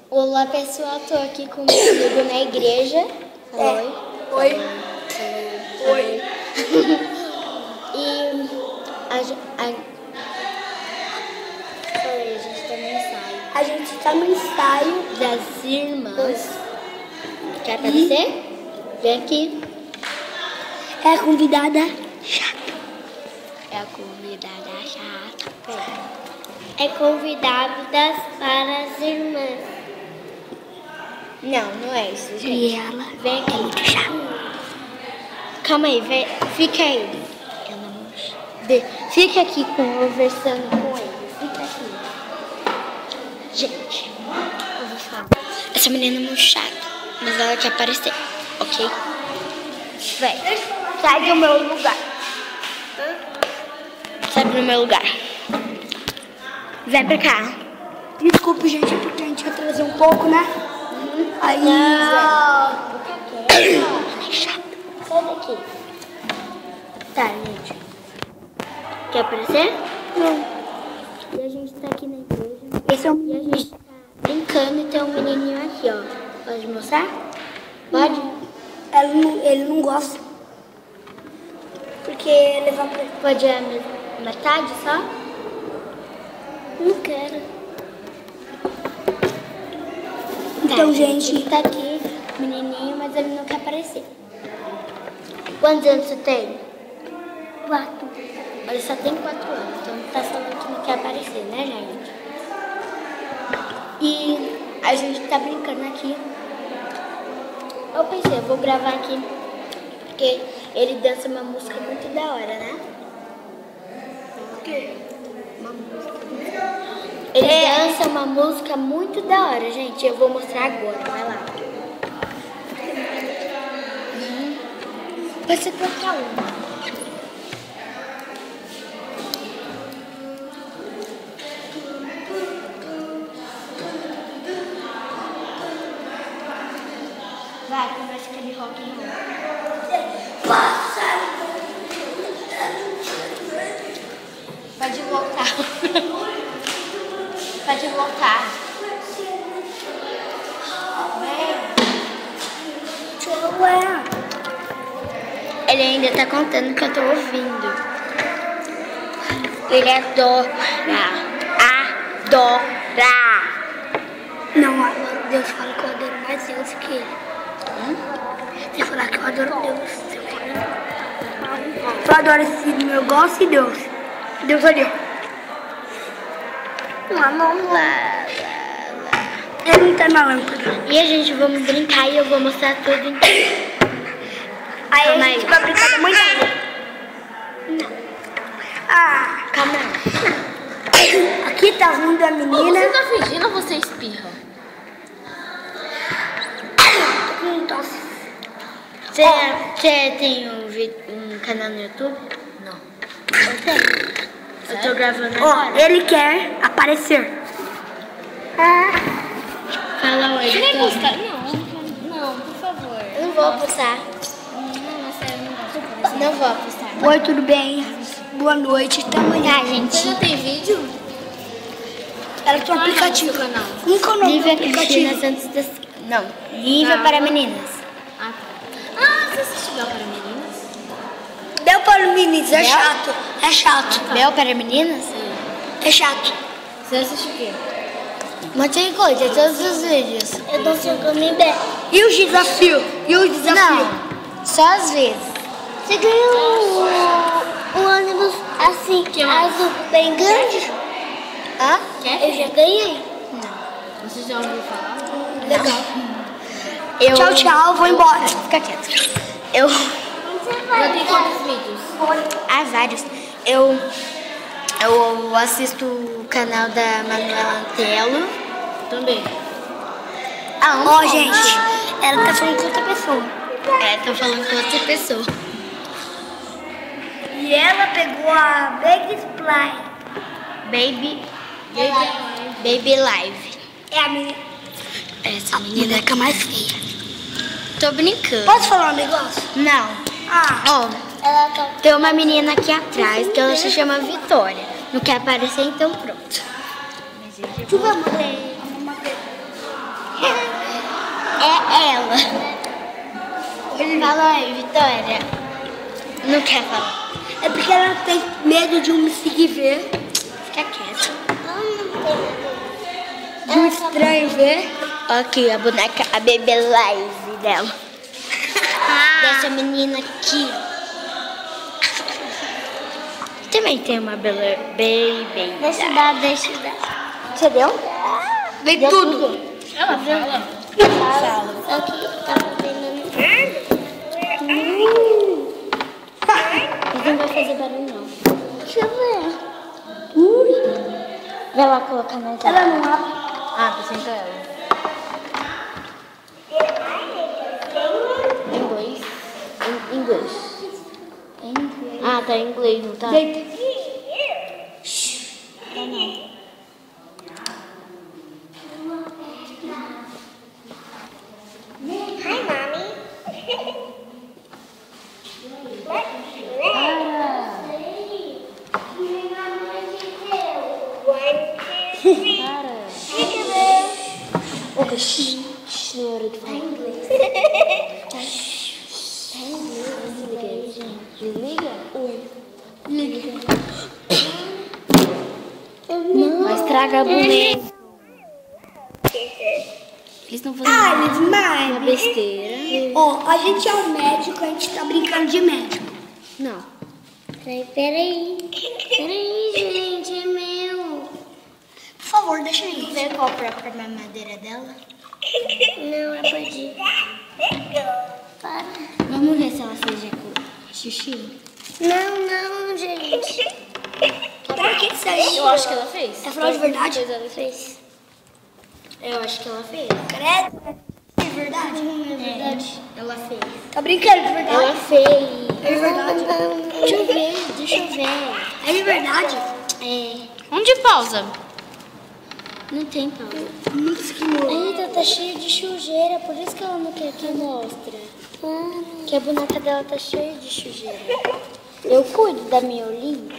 Olá pessoal, tô aqui com meu amigo na igreja. Oi. Oi. Oi. E a gente tá no ensaio. A gente tá no ensaio Das irmãs. Quer aparecer? Vem aqui. É a convidada chata. É a convidada chata. É convidadas para as irmãs. Não, não é isso, gente. E ela Vem aqui. é muito chata. Calma aí, vem. Fica aí. Fica aqui conversando com ele. Fica aqui. Gente, eu vou falar. Essa menina é muito chata, mas ela quer aparecer, ok? Vem. Sai do meu lugar. Sai do meu lugar. Vem pra cá. Desculpe, gente, porque a gente atrasou um pouco, né? Aí. Não. Ela é chata. Sai daqui. Tá, gente. Quer aparecer? Não. E a gente tá aqui na igreja. Esse é o E a gente tá brincando e tem um menininho aqui, ó. Pode mostrar? Pode? Ele não gosta. Porque ele vai pra... Pode a metade só? Não quero. Então, Tá, gente... Ele tá aqui, menininho, mas ele não quer aparecer. Quantos anos você tem? 4. Ele só tem 4 anos, então tá falando que não quer aparecer, né, gente? E a gente tá brincando aqui. Eu pensei, eu vou gravar aqui, porque ele dança uma música muito da hora, né? O quê? Uma música. Ele dança uma música muito da hora, gente. Eu vou mostrar agora, vai lá. Pode ser qualquer uma. Vai, começa aquele rock and roll. Pode voltar. Pode voltar. Ué. Ele ainda tá contando que eu tô ouvindo. Ele adora. Adora. Não, Deus fala que eu adoro mais Deus que ele. Você falar que eu adoro Deus. Eu adoro esse negócio e Deus. Deus ali, ó. Ele não tá na lâmpada. E a gente vamos brincar e eu vou mostrar tudo inteiro. Aí Calma a gente aí. vai brincar da mãe dela. Ah, Calma aí. aqui tá vindo a menina. tá fingindo ou você espirra? Tô com tosse. Você tem um canal no YouTube? Não. Eu tenho. Eu tô gravando Ó, agora. ele quer aparecer. Fala oi. Você vai Tom. postar? Não, por favor. Eu não vou apostar. Não, sério, não gosto. Não vou apostar. Oi, tudo bem? Boa noite, até amanhã. Tá, gente. Você já tem vídeo? Ela tem um aplicativo. Qual é o canal? Como que é o nome do Lívia Cristina aplicativo? Santos das... Não. Lívia para meninas. Ah, tá. Ah, você assistiu Bel para meninas? Deu para os meninos, é Deu? chato. É chato. Bel para meninas? É chato. Você assistiu o quê? Um monte de coisa, todos os vídeos. Eu tô jogando em pé. E os desafios? Não, só às vezes. Você ganhou um ônibus assim, Que mais? azul, bem grande? Hã? Eu já ganhei. Você já ouviu falar? Legal. Eu... Tchau, tchau, vou embora. Fica quieto. Eu... Já tem quantos vídeos? Há vários. Eu assisto o canal da Manuela Antelo. Também. Ó, gente, ela tá falando com outra pessoa. Tô falando com outra pessoa. E ela pegou a Big Fly. Baby Live. É a menina. Essa A menina boneca mais feia. Tô brincando. Posso falar um negócio? Não. Ah, Ó, ela tá... tem uma menina aqui atrás que ela se chama Vitória. Não quer aparecer, então pronto. Tu vai morrer. fala. Fala aí, Vitória. Não quer falar. É porque ela tem medo de um me seguir ver. Fica quieta. De um estranho ver. Aqui, a boneca, a Baby Live dela. Dessa menina aqui. Também tem uma Baby. Deixa eu dar. Você deu? Vem Deu tudo. Ela fala. Fala. Aqui, tava vendendo. Mas não vai fazer barulho, não. Deixa eu ver. Vai lá colocar na Ela não abre. Ah, apresenta ela. Inglês. Inglês. Ah, tá em inglês, não tá? Deita. Tá não. Hi, Mommy. Opa, senhora de falar inglês. Desliga? Oi. Liga. Não, mas traga a boneca. Eles não fazem Ah, nada. demais. Uma besteira. Ó, a gente é um médico, a gente tá brincando de médico. Não. Peraí, gente, é meu. Por favor, deixa aí. Vê qual é a mamadeira dela? Não, é perdi. Para. Vamos ver se ela fez xixi. Não, gente. Por que isso aí? Eu acho que ela fez. É fraude de verdade? Ela fez. Eu acho que ela fez. Credo. É verdade? É verdade. Ela fez. Tá brincando, de verdade? Ela fez. É de verdade? Deixa eu ver. É de verdade? É. Onde pausa? Não tem pausa. Nunca se queimou. Eita, tá cheia de sujeira, por isso que ela não quer que mostre. Que a boneca dela tá cheia de sujeira. Eu cuido da miolinha.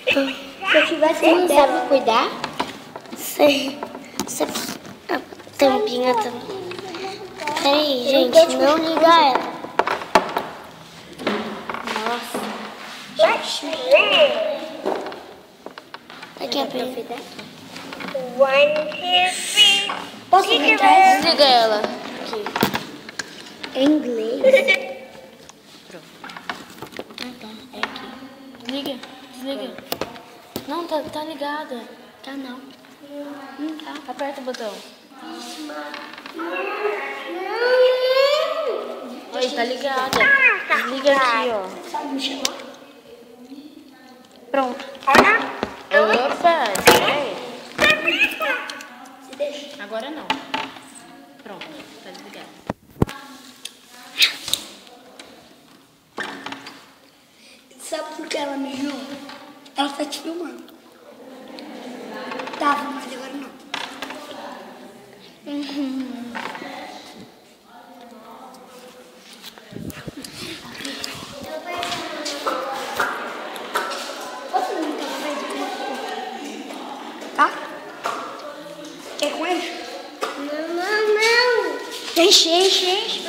Se eu tivesse Você não que sabe cuidar? Sei. Essa tampinha também. Peraí, gente, não liga ela. Nossa. Aqui é pra cuidar. 1, 2, 3. Posso brincar? Desliga ela. Aqui. Em inglês. Ah, tá. É aqui. Desliga. Não, tá ligada. Tá não. Não tá. Aperta o botão. Oi, tá ligada. Desliga aqui, ó. Sabe me chamar? Pronto. Opa, espera aí. Se deixa. Agora não. Pronto, tá desligado. Sabe por que ela me viu? Ela tá te filmando. Tava, mas agora não. Posso brincar uma vez com você? Tá? Quer com ele? Não. Enche.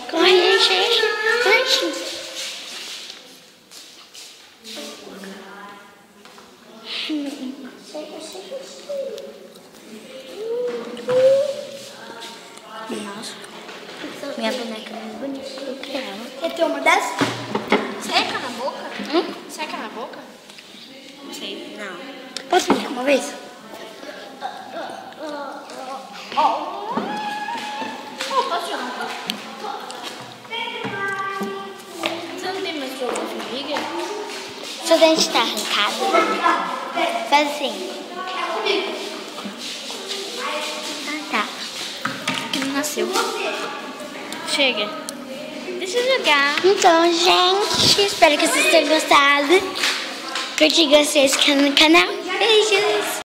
Corre, enche. Nossa, minha boneca é muito bonita. Eu quero ela. Quer ter uma dessa? Seca na boca? Seca na boca? Não sei. Não. Posso brincar uma vez? Você não tem mais jogo de formiga? Seu dente tá arrancado? Faz assim. Ah, tá. Que não nasceu. Chega. Deixa eu jogar. Então, gente, espero que vocês tenham gostado. Curtir, se inscrevam no canal. Beijos!